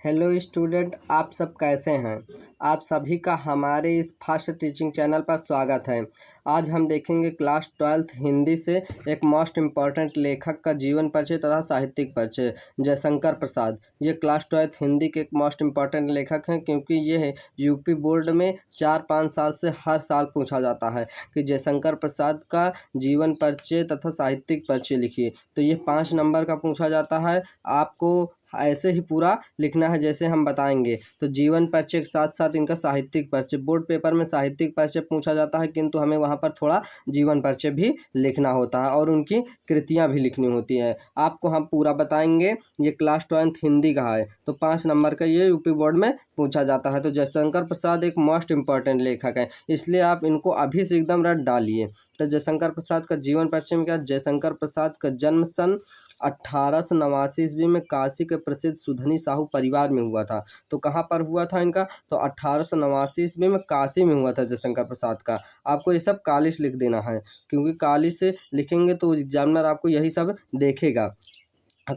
Hello student, आप सब कैसे हैं। आप सभी का हमारे इस फास्ट टीचिंग चैनल पर स्वागत है। आज हम देखेंगे क्लास 12th हिंदी से एक मोस्ट इम्पॉर्टेंट लेखक का जीवन परिचय तथा साहित्यिक परिचय, जयशंकर प्रसाद। ये क्लास 12th हिंदी के एक मोस्ट इम्पॉर्टेंट लेखक हैं क्योंकि ये यूपी बोर्ड में 4-5 साल से हर साल पूछा जाता है कि जयशंकर प्रसाद का जीवन परिचय तथा साहित्यिक परिचय लिखिए। तो ये 5 नंबर का पूछा जाता है। आपको ऐसे ही पूरा लिखना है जैसे हम बताएंगे। तो जीवन परिचय के साथ साथ इनका साहित्यिक परिचय, बोर्ड पेपर में साहित्यिक परिचय पूछा जाता है किंतु हमें वहाँ पर थोड़ा जीवन परिचय भी लिखना होता है और उनकी कृतियाँ भी लिखनी होती है। आपको हम पूरा बताएंगे। ये क्लास 12th हिंदी का है तो 5 नंबर का ये यूपी बोर्ड में पूछा जाता है। तो जयशंकर प्रसाद एक मोस्ट इम्पॉर्टेंट लेखक है, इसलिए आप इनको अभी से एकदम रट डालिए। तो जयशंकर प्रसाद का जीवन परिचय में क्या, जयशंकर प्रसाद का जन्म सन 1889 ईस्वी में काशी के प्रसिद्ध सुधनी साहू परिवार में हुआ था। तो कहाँ पर हुआ था इनका, तो 1889 ईस्वी में काशी में हुआ था जयशंकर प्रसाद का। आपको ये सब कालिश लिख देना है क्योंकि कालिश से लिखेंगे तो एग्जामिनर आपको यही सब देखेगा।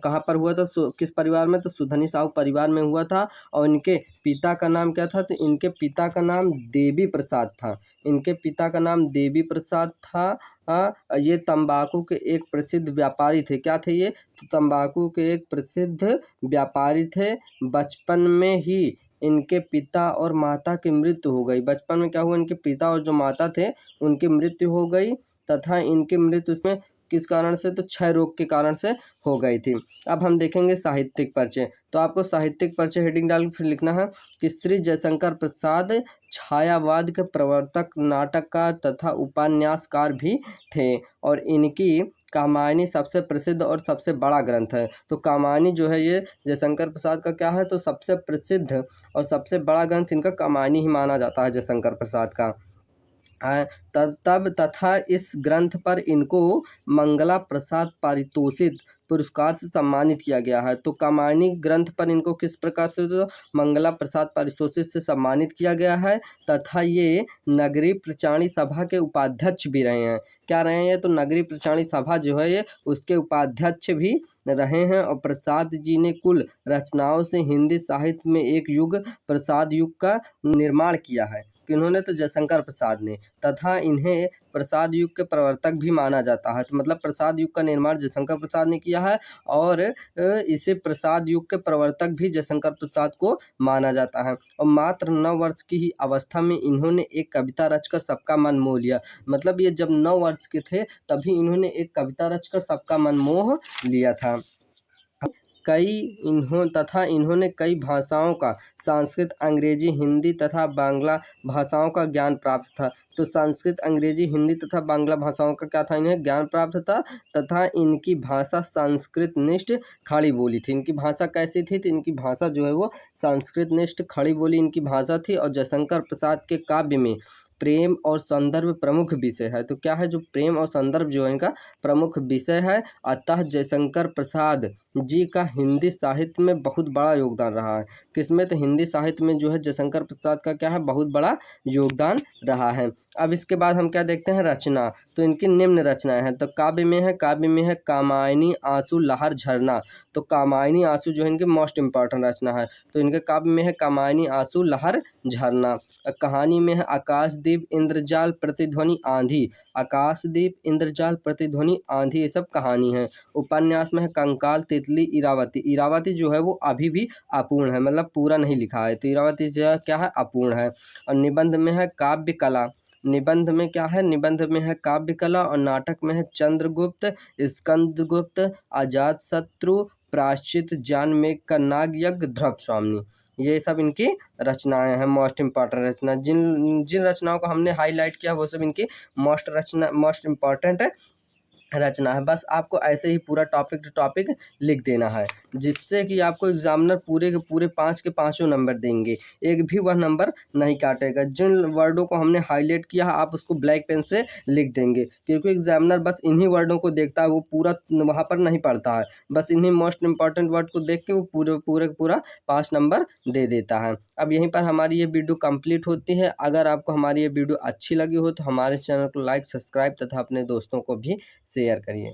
कहाँ पर हुआ था, किस परिवार में, तो सुधनी साहू परिवार में हुआ था। और इनके पिता का नाम क्या था, तो इनके पिता का नाम देवी प्रसाद था। इनके पिता का नाम देवी प्रसाद था। ये तंबाकू के एक प्रसिद्ध व्यापारी थे। क्या थे ये, तो तंबाकू के एक प्रसिद्ध व्यापारी थे। बचपन में ही इनके पिता और माता की मृत्यु हो गई। बचपन में क्या हुआ, इनके पिता और जो माता थे उनकी मृत्यु हो गई तथा इनकी मृत्यु उसमें किस कारण से, तो क्षय रोग के कारण से हो गई थी। अब हम देखेंगे साहित्यिक परिचय। तो आपको साहित्यिक परिचय हेडिंग डाल फिर लिखना है कि श्री जयशंकर प्रसाद छायावाद के प्रवर्तक, नाटककार तथा उपन्यासकार भी थे और इनकी कामायनी सबसे प्रसिद्ध और सबसे बड़ा ग्रंथ है। तो कामायनी जो है ये जयशंकर प्रसाद का क्या है, तो सबसे प्रसिद्ध और सबसे बड़ा ग्रंथ इनका कामायनी ही माना जाता है जयशंकर प्रसाद का। तब तथा इस ग्रंथ पर इनको मंगला प्रसाद पारितोषिक पुरस्कार से सम्मानित किया गया है। तो कामायनी ग्रंथ पर इनको किस प्रकार से, तो मंगला प्रसाद पारितोषिक से सम्मानित किया गया है तथा ये नगरीय प्रचारणी सभा के उपाध्यक्ष भी रहे हैं। क्या रहे हैं, तो नगरीय प्रचारणी सभा जो है ये उसके उपाध्यक्ष भी रहे हैं। और प्रसाद जी ने कुल रचनाओं से हिंदी साहित्य में एक युग, प्रसाद युग का निर्माण किया है। किन्होंने, तो जयशंकर प्रसाद ने, तथा इन्हें प्रसाद युग के प्रवर्तक भी माना जाता है। तो मतलब प्रसाद युग का निर्माण जयशंकर प्रसाद ने किया है और इसे प्रसाद युग के प्रवर्तक भी जयशंकर प्रसाद को माना जाता है। और मात्र 9 वर्ष की ही अवस्था में इन्होंने एक कविता रचकर सबका मन मोह लिया। मतलब ये जब 9 वर्ष के थे तभी इन्होंने एक कविता रचकर सबका मन मोह लिया था। इन्होंने कई भाषाओं का, संस्कृत, अंग्रेजी, हिंदी तथा बांग्ला भाषाओं का ज्ञान प्राप्त था। तो संस्कृत, अंग्रेजी, हिंदी तथा बांग्ला भाषाओं का क्या था, इन्हें ज्ञान प्राप्त था तथा इनकी भाषा संस्कृत निष्ठ खड़ी बोली थी। इनकी भाषा कैसी थी, तो इनकी भाषा जो है वो संस्कृत निष्ठ खड़ी बोली इनकी भाषा थी। और जयशंकर प्रसाद के काव्य में प्रेम और संदर्भ प्रमुख विषय है। तो क्या है, जो प्रेम और संदर्भ जो है इनका प्रमुख विषय है। अतः जयशंकर प्रसाद जी का हिंदी साहित्य में बहुत बड़ा योगदान रहा है। किसमें, तो हिंदी साहित्य में जो है जयशंकर प्रसाद का क्या है, बहुत बड़ा योगदान रहा है। अब इसके बाद हम क्या देखते हैं, रचना। तो इनकी निम्न रचनाएं हैं। तो काव्य में है कामायनी, आंसू, लहर, झरना। तो कामायनी आंसू जो है इनकी मोस्ट इंपॉर्टेंट रचना है। तो इनके काव्य में है कामायनी, आंसू, लहर, झरना। कहानी में है आकाशदीप, इंद्रजाल, प्रतिध्वनि, आंधी। आकाशदीप, इंद्रजाल, प्रतिध्वनि, आंधी, ये सब कहानी है। उपन्यास में है कंकाल, तितली, इरावती। इरावती जो है वो अभी भी अपूर्ण है, मतलब पूरा नहीं लिखा है। तो इरावती जो है क्या है, अपूर्ण है। और निबंध में है काव्य कला। निबंध में क्या है, निबंध में है काव्य कला। और नाटक में है चंद्रगुप्त, स्कंदगुप्त, अजातशत्रु, प्रायश्चित, जानमेघ का नाग यज्ञ, ध्रुव स्वामी। ये सब इनकी रचनाएं हैं, मोस्ट इंपॉर्टेंट रचना। जिन जिन रचनाओं को हमने हाईलाइट किया वो सब इनकी मोस्ट इंपॉर्टेंट रचना है। बस आपको ऐसे ही पूरा टॉपिक टू टॉपिक लिख देना है जिससे कि आपको एग्जामिनर पूरे के पूरे 5 के 5 नंबर देंगे, एक भी वह नंबर नहीं काटेगा। जिन वर्डों को हमने हाईलाइट किया है आप उसको ब्लैक पेन से लिख देंगे क्योंकि एग्जामिनर बस इन्हीं वर्डों को देखता है, वो पूरा वहाँ पर नहीं पढ़ता है। बस इन्हीं मोस्ट इंपॉर्टेंट वर्ड को देख के वो पूरा 5 नंबर दे देता है। अब यहीं पर हमारी ये वीडियो कंप्लीट होती है। अगर आपको हमारी ये वीडियो अच्छी लगी हो तो हमारे चैनल को लाइक, सब्सक्राइब तथा अपने दोस्तों को भी शेयर करिए।